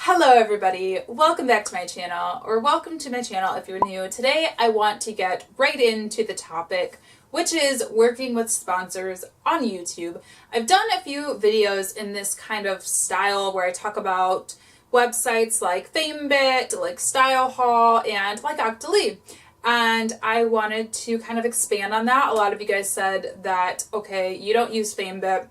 Hello everybody, welcome back to my channel, or welcome to my channel if you're new. Today I want to get right into the topic, which is working with sponsors on YouTube. I've done a few videos in this kind of style where I talk about websites like FameBit, like Style Haul, and like Octoly. And I wanted to kind of expand on that. A lot of you guys said that, okay, you don't use FameBit,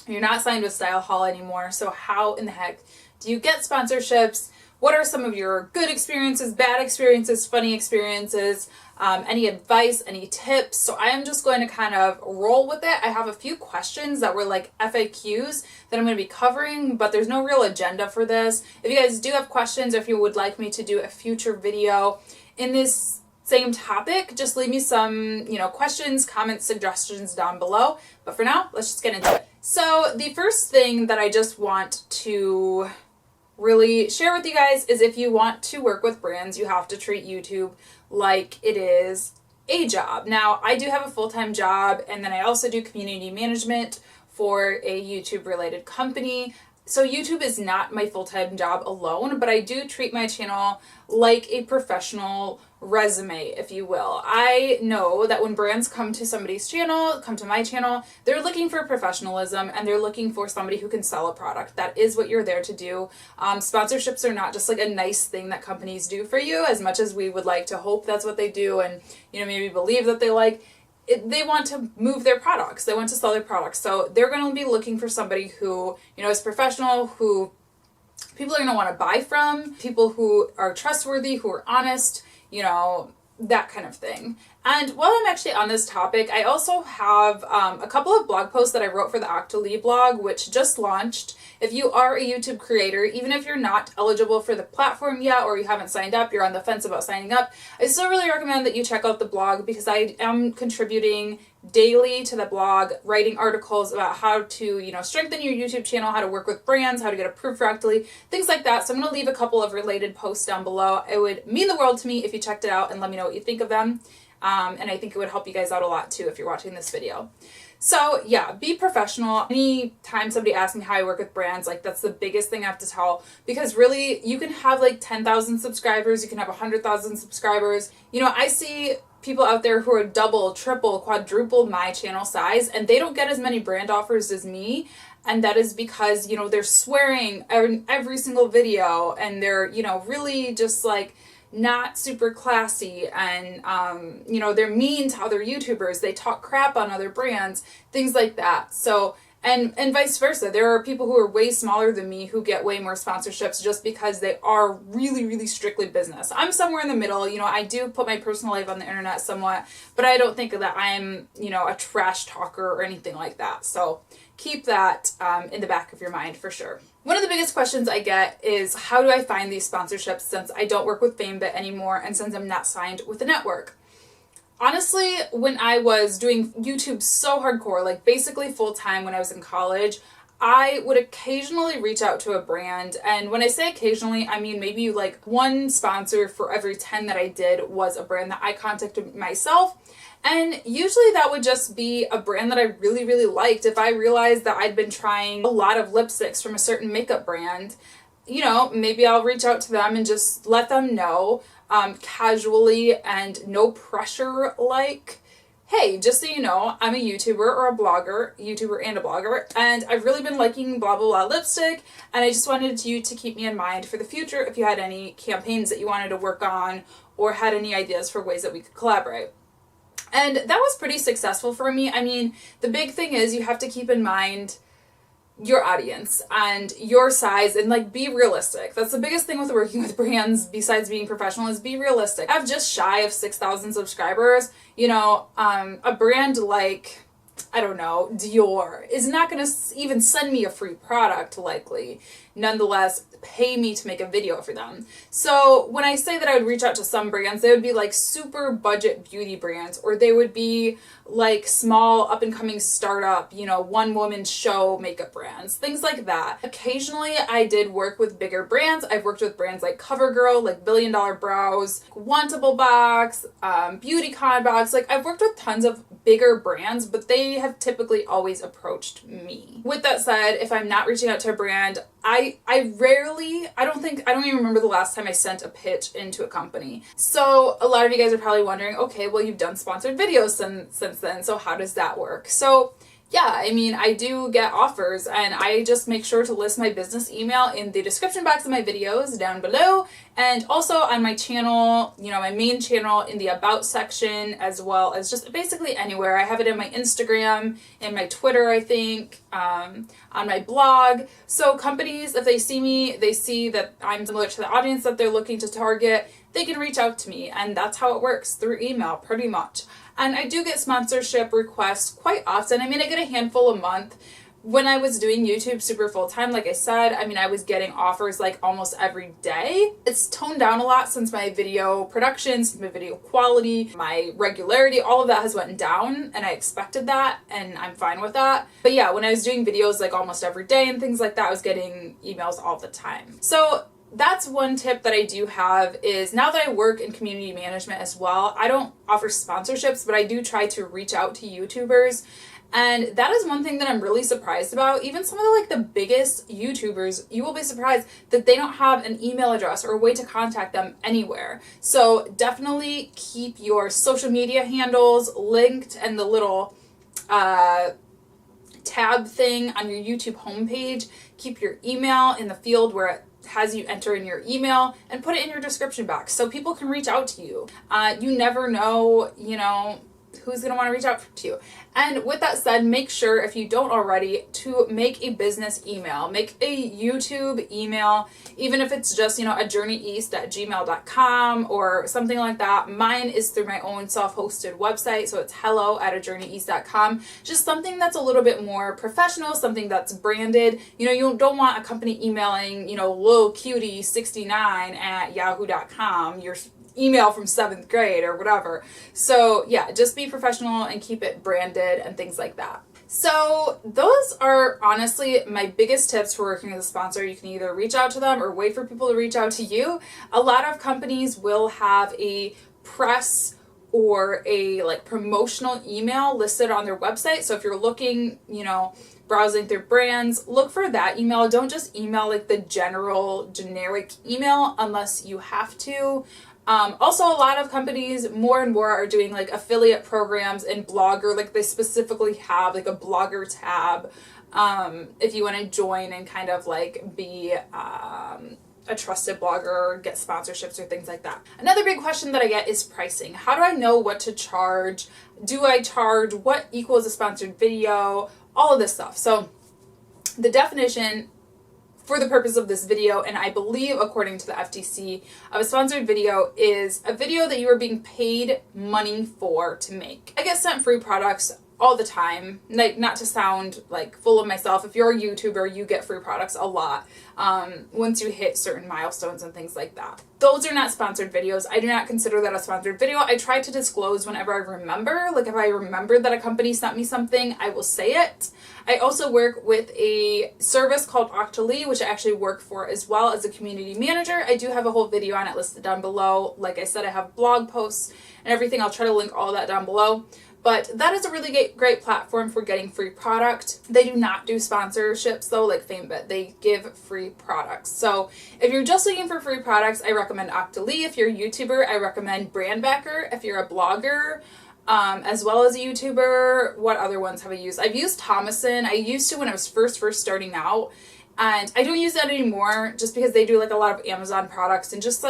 you're not signed with Style Haul anymore, so how in the heck do you get sponsorships? What are some of your good experiences, bad experiences, funny experiences, any advice, any tips? So I am just going to kind of roll with it. I have a few questions that were like FAQs that I'm going to be covering, but there's no real agenda for this. If you guys do have questions, or if you would like me to do a future video in this same topic, just leave me some, questions, comments, suggestions down below. But for now, let's just get into it. So the first thing that I just want to really share with you guys is if you want to work with brands, you have to treat YouTube like it is a job. Now, I do have a full-time job, and then I also do community management for a YouTube related company. So YouTube is not my full-time job alone, but I do treat my channel like a professional resume, if you will. I know that when brands come to somebody's channel, come to my channel, they're looking for professionalism and they're looking for somebody who can sell a product. That is what you're there to do. Sponsorships are not just like a nice thing that companies do for you, as much as we would like to hope that's what they do and, maybe believe that they like. They want to move their products. They want to sell their products. So they're going to be looking for somebody who, is professional, who people are going to want to buy from, people who are trustworthy, who are honest, that kind of thing. And while I'm actually on this topic, I also have a couple of blog posts that I wrote for the Octoly blog, which just launched. If you are a YouTube creator, even if you're not eligible for the platform yet, or you haven't signed up, you're on the fence about signing up, I still really recommend that you check out the blog, because I am contributing daily to the blog, writing articles about how to, strengthen your YouTube channel, how to work with brands, how to get approved for Octoly, things like that. So I'm going to leave a couple of related posts down below. It would mean the world to me if you checked it out and let me know what you think of them. And I think it would help you guys out a lot too if you're watching this video. So yeah, be professional. Anytime somebody asks me how I work with brands, like that's the biggest thing I have to tell, because really you can have like 10,000 subscribers, you can have 100,000 subscribers. I see people out there who are double, triple, quadruple my channel size, and they don't get as many brand offers as me. And that is because, they're swearing in every single video, and they're, really just like not super classy, and they're mean to other YouTubers, they talk crap on other brands, things like that. So and vice versa, there are people who are way smaller than me who get way more sponsorships just because they are really, really strictly business. I'm somewhere in the middle. I do put my personal life on the internet somewhat, but I don't think that I'm a trash talker or anything like that. So keep that in the back of your mind for sure. One of the biggest questions I get is, how do I find these sponsorships since I don't work with FameBit anymore and since I'm not signed with a network? Honestly, when I was doing YouTube so hardcore, like basically full time when I was in college, I would occasionally reach out to a brand. And when I say occasionally, I mean maybe like one sponsor for every 10 that I did was a brand that I contacted myself. And usually that would just be a brand that I really, really liked. If I realized that I'd been trying a lot of lipsticks from a certain makeup brand, maybe I'll reach out to them and just let them know casually and no pressure, like, hey, just so you know, I'm a YouTuber or a blogger, YouTuber and a blogger, and I've really been liking blah, blah, blah lipstick, and I just wanted you to keep me in mind for the future if you had any campaigns that you wanted to work on or had any ideas for ways that we could collaborate. And that was pretty successful for me. I mean, the big thing is you have to keep in mind your audience and your size, and like be realistic. That's the biggest thing with working with brands besides being professional, is be realistic. I have just shy of 6,000 subscribers. A brand like, I don't know, Dior is not going to even send me a free product likely. Nonetheless, pay me to make a video for them. So when I say that I would reach out to some brands, they would be like super budget beauty brands, or they would be like small up and coming startup, one woman show makeup brands, things like that. Occasionally I did work with bigger brands. I've worked with brands like CoverGirl, like $1 Billion Brows, Wantable Box, BeautyCon Box. Like I've worked with tons of bigger brands, but they have typically always approached me. With that said, if I'm not reaching out to a brand, I don't even remember the last time I sent a pitch into a company. So a lot of you guys are probably wondering, okay, well, you've done sponsored videos since then, so how does that work? So yeah, I mean, I do get offers, and I just make sure to list my business email in the description box of my videos down below, and also on my channel, my main channel, in the About section, as well as just basically anywhere. I have it in my Instagram, in my Twitter, I think, on my blog. So companies, if they see me, they see that I'm similar to the audience that they're looking to target, they can reach out to me, and that's how it works, through email, pretty much. And I do get sponsorship requests quite often. I mean, I get a handful a month. When I was doing YouTube super full-time, like I said, I mean, I was getting offers like almost every day. It's toned down a lot since my video production, since my video quality, my regularity, all of that has went down, and I expected that, and I'm fine with that. But yeah, when I was doing videos like almost every day and things like that, I was getting emails all the time. So that's one tip that I do have, is now that I work in community management as well, I don't offer sponsorships, but I do try to reach out to YouTubers. And that is one thing that I'm really surprised about. Even some of the biggest YouTubers, you will be surprised that they don't have an email address or a way to contact them anywhere. So definitely keep your social media handles linked, and the little tab thing on your YouTube homepage. Keep your email in the field where it has you enter in your email, and put it in your description box so people can reach out to you. You never know, who's going to want to reach out to you. And with that said, make sure, if you don't already, to make a business email. Make a YouTube email, even if it's just, a journeyeast@gmail.com or something like that. Mine is through my own self-hosted website, so it's hello@ajourneyeast.com. Just something that's a little bit more professional, something that's branded. You don't want a company emailing, lilcutie69@yahoo.com, your email from 7th grade or whatever. So yeah, just be professional and keep it branded and things like that. So those are honestly my biggest tips for working with a sponsor. You can either reach out to them or wait for people to reach out to you. A lot of companies will have a press or a promotional email listed on their website. So if you're looking, browsing through brands, look for that email. Don't just email the generic email unless you have to. Also, a lot of companies more and more are doing affiliate programs and Blogger. They specifically have a Blogger tab if you want to join and kind of be a trusted blogger or get sponsorships or things like that. Another big question that I get is pricing. How do I know what to charge? Do I charge? What equals a sponsored video? All of this stuff. So the definition for the purpose of this video, and I believe according to the FTC, of a sponsored video is a video that you are being paid money for to make. I get sent free products all the time, not to sound full of myself. If you're a YouTuber, you get free products a lot once you hit certain milestones and things like that. Those are not sponsored videos. I do not consider that a sponsored video. I try to disclose whenever I remember. If I remember that a company sent me something, I will say it. I also work with a service called Octoly, which I actually work for as well as a community manager. I do have a whole video on it listed down below. Like I said, I have blog posts and everything. I'll try to link all that down below. But that is a really great platform for getting free product. They do not do sponsorships though, like FameBit. They give free products. So if you're just looking for free products, I recommend Octoly. If you're a YouTuber, I recommend Brandbacker. If you're a blogger, as well as a YouTuber, what other ones have I used? I've used Thomason. I used to when I was first starting out, and I don't use that anymore just because they do a lot of Amazon products and just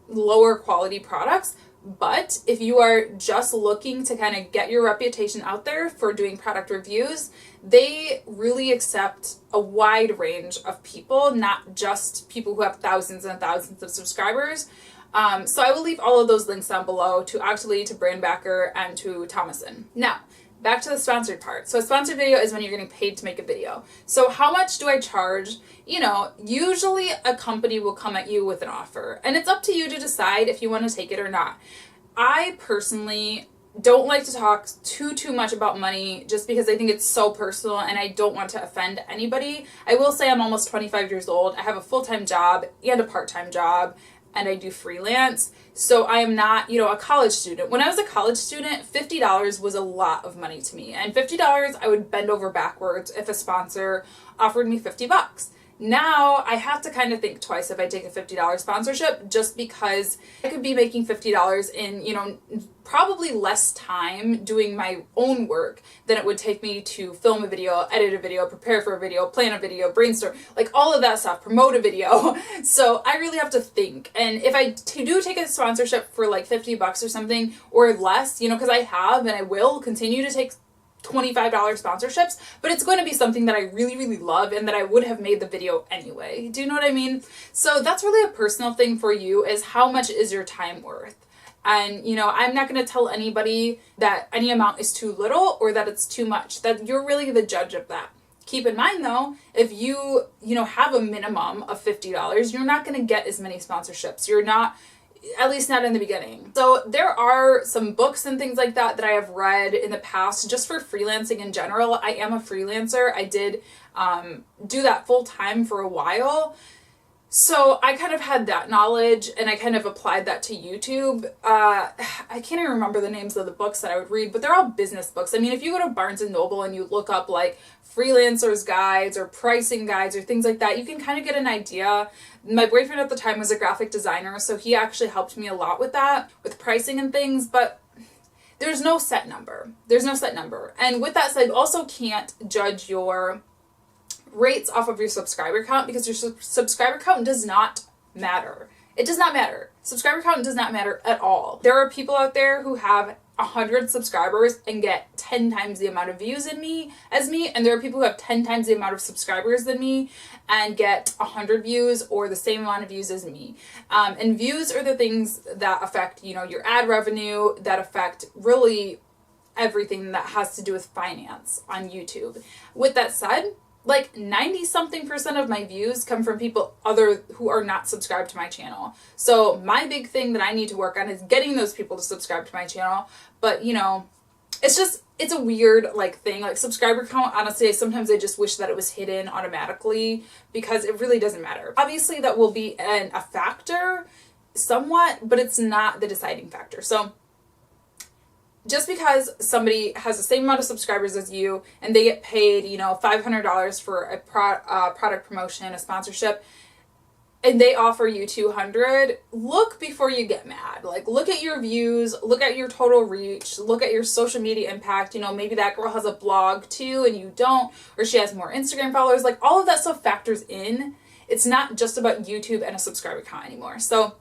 lower quality products. But if you are just looking to kind of get your reputation out there for doing product reviews, they really accept a wide range of people, not just people who have thousands and thousands of subscribers. So I will leave all of those links down below, to Octoly, to Brandbacker, and to Thomason. Now, back to the sponsored part. So a sponsored video is when you're getting paid to make a video. So how much do I charge? Usually a company will come at you with an offer, and it's up to you to decide if you want to take it or not. I personally don't like to talk too much about money just because I think it's so personal and I don't want to offend anybody. I will say I'm almost 25 years old. I have a full-time job and a part-time job, and I do freelance. So I am not, a college student. When I was a college student, $50 was a lot of money to me. And $50, I would bend over backwards if a sponsor offered me $50. Now I have to kind of think twice if I take a $50 sponsorship, just because I could be making $50 in, you know, probably less time doing my own work than it would take me to film a video, edit a video, prepare for a video, plan a video, brainstorm, like all of that stuff, promote a video. So I really have to think. And if I do take a sponsorship for like $50 or something or less, you know, because I have and I will continue to take $25 sponsorships, but it's going to be something that I really, really love and that I would have made the video anyway. Do you know what I mean? So that's really a personal thing for you, is how much is your time worth? And, you know, I'm not going to tell anybody that any amount is too little or that it's too much. That you're really the judge of that. Keep in mind though, if you know, have a minimum of $50, you're not going to get as many sponsorships. You're not, at least not in the beginning. So there are some books and things like that that I have read in the past just for freelancing in general. I am a freelancer. I did do that full time for a while. So I kind of had that knowledge and I kind of applied that to YouTube. I can't even remember the names of the books that I would read, but they're all business books. I mean, if you go to Barnes & Noble and you look up like freelancers guides or pricing guides or things like that, you can kind of get an idea. My boyfriend at the time was a graphic designer, so he actually helped me a lot with that, with pricing and things, but there's no set number. There's no set number. And with that said, you also can't judge your rates off of your subscriber count, because your subscriber count does not matter. It does not matter. Subscriber count does not matter at all. There are people out there who have 100 subscribers and get 10 times the amount of views as me, and there are people who have 10 times the amount of subscribers than me and get 100 views or the same amount of views as me. And views are the things that affect, you know, your ad revenue, that affect really everything that has to do with finance on YouTube. With that said, like 90-something% of my views come from people who are not subscribed to my channel. So my big thing that I need to work on is getting those people to subscribe to my channel. But, you know, it's a weird like thing. Like subscriber count, honestly, sometimes I just wish that it was hidden automatically, because it really doesn't matter. Obviously that will be a factor somewhat, but it's not the deciding factor. So just because somebody has the same amount of subscribers as you and they get paid, you know, $500 for a product promotion, a sponsorship, and they offer you $200, look before you get mad. Like, look at your views, look at your total reach, look at your social media impact. You know, maybe that girl has a blog too and you don't, or she has more Instagram followers. Like, all of that stuff factors in. It's not just about YouTube and a subscriber count anymore. So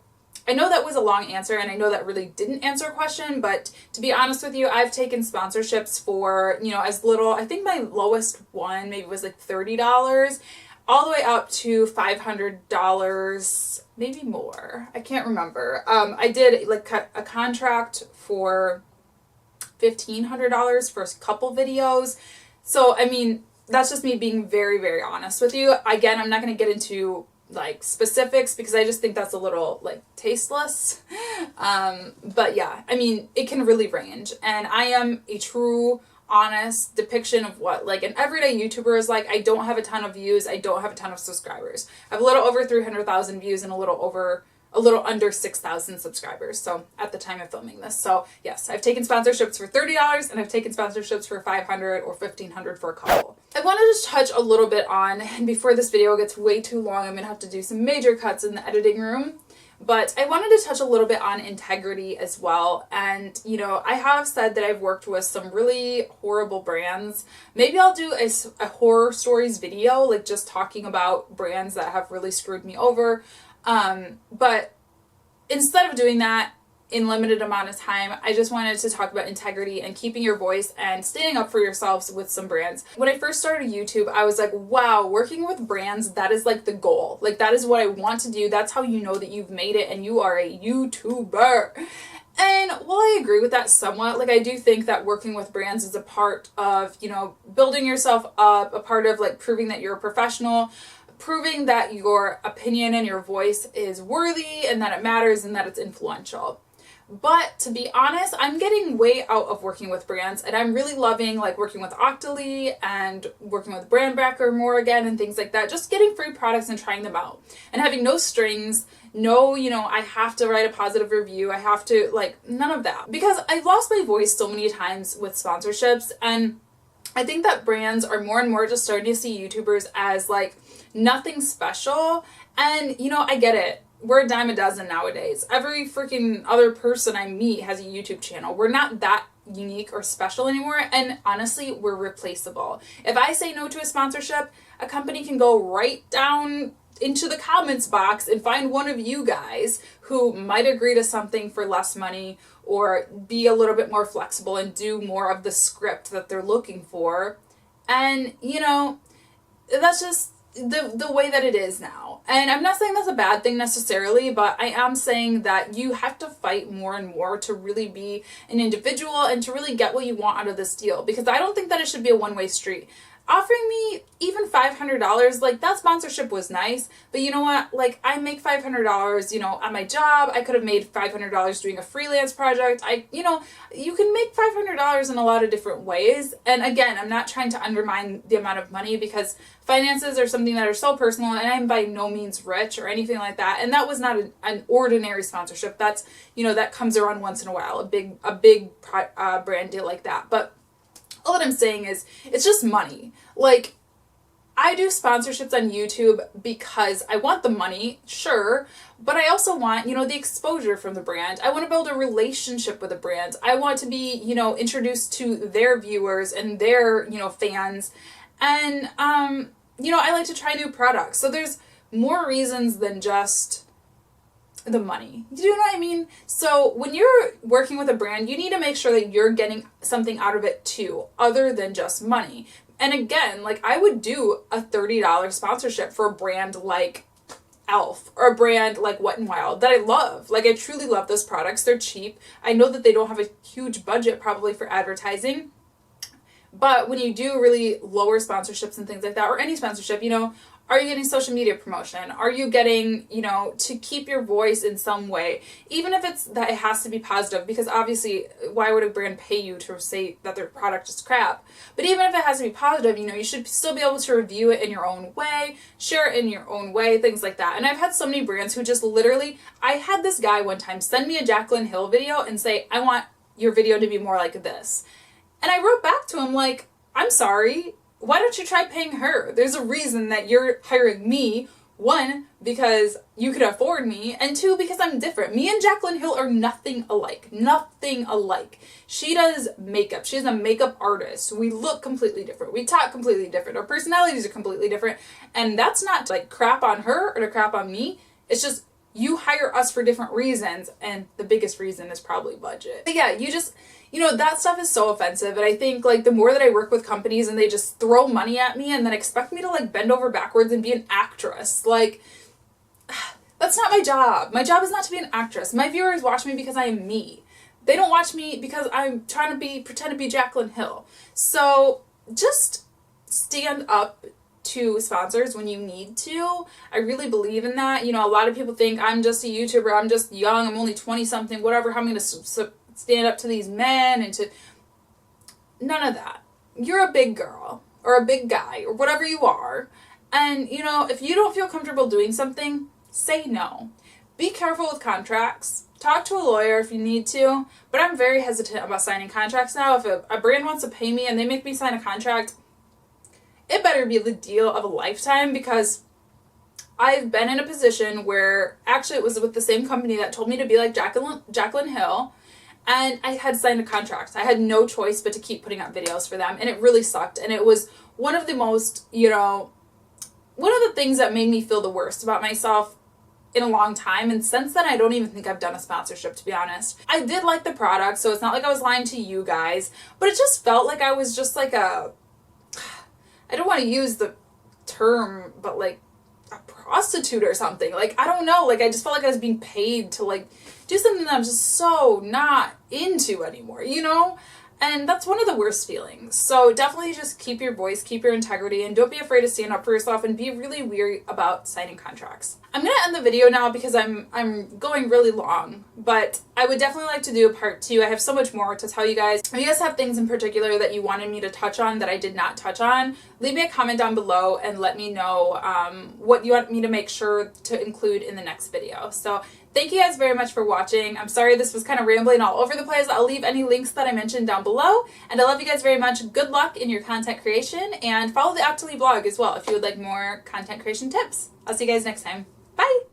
I know that was a long answer, and I know that really didn't answer a question, but to be honest with you, I've taken sponsorships for, you know, as little, I think my lowest one maybe was like $30, all the way up to $500, maybe more. I can't remember. I did like a contract for $1,500 for a couple videos. So, I mean, that's just me being very, very honest with you. Again, I'm not going to get into like specifics because I just think that's a little like tasteless. But yeah, I mean, it can really range, and I am a true honest depiction of what like an everyday YouTuber is like. I don't have a ton of views. I don't have a ton of subscribers. I have a little over 300,000 views and a little under 6,000 subscribers. So at the time of filming this. So yes, I've taken sponsorships for $30 and I've taken sponsorships for $500 or $1,500 for a couple. I want to just touch a little bit on, and before this video gets way too long, I'm going to have to do some major cuts in the editing room. But I wanted to touch a little bit on integrity as well. And, you know, I have said that I've worked with some really horrible brands. Maybe I'll do a horror stories video, like just talking about brands that have really screwed me over. But instead of doing that in limited amount of time, I just wanted to talk about integrity and keeping your voice and standing up for yourselves with some brands. When I first started YouTube, I was like, wow, working with brands, that is like the goal. Like, that is what I want to do. That's how you know that you've made it and you are a YouTuber. And while I agree with that somewhat, like, I do think that working with brands is a part of, you know, building yourself up, a part of like proving that you're a professional, proving that your opinion and your voice is worthy and that it matters and that it's influential. But to be honest, I'm getting way out of working with brands, and I'm really loving like working with Octoly and working with Brandbacker more again and things like that. Just getting free products and trying them out and having no strings, no, you know, I have to write a positive review. I have to, like, none of that, because I've lost my voice so many times with sponsorships. And I think that brands are more and more just starting to see YouTubers as like nothing special. And, you know, I get it. We're a dime a dozen nowadays. Every freaking other person I meet has a YouTube channel. We're not that unique or special anymore, and honestly, we're replaceable. If I say no to a sponsorship, a company can go right down into the comments box and find one of you guys who might agree to something for less money or be a little bit more flexible and do more of the script that they're looking for. And, you know, that's just the way that it is now. And I'm not saying that's a bad thing necessarily, but I am saying that you have to fight more and more to really be an individual and to really get what you want out of this deal, because I don't think that it should be a one-way street. Offering me even $500, like, that sponsorship was nice, but you know what, like, I make $500, you know, at my job. I could have made $500 doing a freelance project. You know, you can make $500 in a lot of different ways. And again, I'm not trying to undermine the amount of money, because finances are something that are so personal, and I'm by no means rich or anything like that. And that was not an ordinary sponsorship. That's, you know, that comes around once in a while, a big brand deal like that. But all that I'm saying is, it's just money. Like, I do sponsorships on YouTube because I want the money, sure, but I also want, you know, the exposure from the brand. I want to build a relationship with the brand. I want to be, you know, introduced to their viewers and their, you know, fans. And, you know, I like to try new products. So there's more reasons than just the money. Do you know what I mean? So when you're working with a brand, you need to make sure that you're getting something out of it too, other than just money. And again, like, I would do a $30 sponsorship for a brand like Elf, or a brand like Wet n Wild that I love. Like, I truly love those products. They're cheap. I know that they don't have a huge budget probably for advertising. But when you do really lower sponsorships and things like that, or any sponsorship, you know, are you getting social media promotion? Are you getting, you know, to keep your voice in some way? Even if it's that it has to be positive, because obviously, why would a brand pay you to say that their product is crap? But even if it has to be positive, you know, you should still be able to review it in your own way, share it in your own way, things like that. And I've had so many brands who just literally, I had this guy one time send me a Jaclyn Hill video and say, I want your video to be more like this. And I wrote back to him like, I'm sorry, why don't you try paying her? There's a reason that you're hiring me. One, because you could afford me, and two, because I'm different. Me and Jaclyn Hill are nothing alike. Nothing alike. She does makeup. She's a makeup artist. We look completely different. We talk completely different. Our personalities are completely different. And that's not to, like, crap on her or to crap on me. It's just, you hire us for different reasons, and the biggest reason is probably budget. But yeah, you know, that stuff is so offensive, and I think, like, the more that I work with companies and they just throw money at me and then expect me to, like, bend over backwards and be an actress, like, that's not my job. My job is not to be an actress. My viewers watch me because I am me. They don't watch me because I'm trying to pretend to be Jaclyn Hill. So just stand up to sponsors when you need to. I really believe in that. You know, a lot of people think I'm just a YouTuber, I'm just young, I'm only 20 something, whatever, how am I going to stand up to these men and to... None of that. You're a big girl or a big guy or whatever you are, and, you know, if you don't feel comfortable doing something, say no. Be careful with contracts. Talk to a lawyer if you need to, but I'm very hesitant about signing contracts now. If a brand wants to pay me and they make me sign a contract, it better be the deal of a lifetime, because I've been in a position where, actually it was with the same company that told me to be like Jaclyn Hill, and I had signed a contract. I had no choice but to keep putting up videos for them, and it really sucked. And it was one of the most, you know, one of the things that made me feel the worst about myself in a long time. And since then, I don't even think I've done a sponsorship, to be honest. I did like the product, so it's not like I was lying to you guys, but it just felt like I was just like I don't want to use the term, but like a prostitute or something. Like, I don't know, like, I just felt like I was being paid to, like, do something that I'm just so not into anymore, you know? And that's one of the worst feelings. So definitely just keep your voice, keep your integrity, and don't be afraid to stand up for yourself and be really weary about signing contracts. I'm going to end the video now because I'm going really long, but I would definitely like to do a part 2. I have so much more to tell you guys. If you guys have things in particular that you wanted me to touch on that I did not touch on, leave me a comment down below and let me know what you want me to make sure to include in the next video. So thank you guys very much for watching. I'm sorry this was kind of rambling all over the place. I'll leave any links that I mentioned down below, and I love you guys very much. Good luck in your content creation, and follow the Octoly blog as well if you would like more content creation tips. I'll see you guys next time. Bye!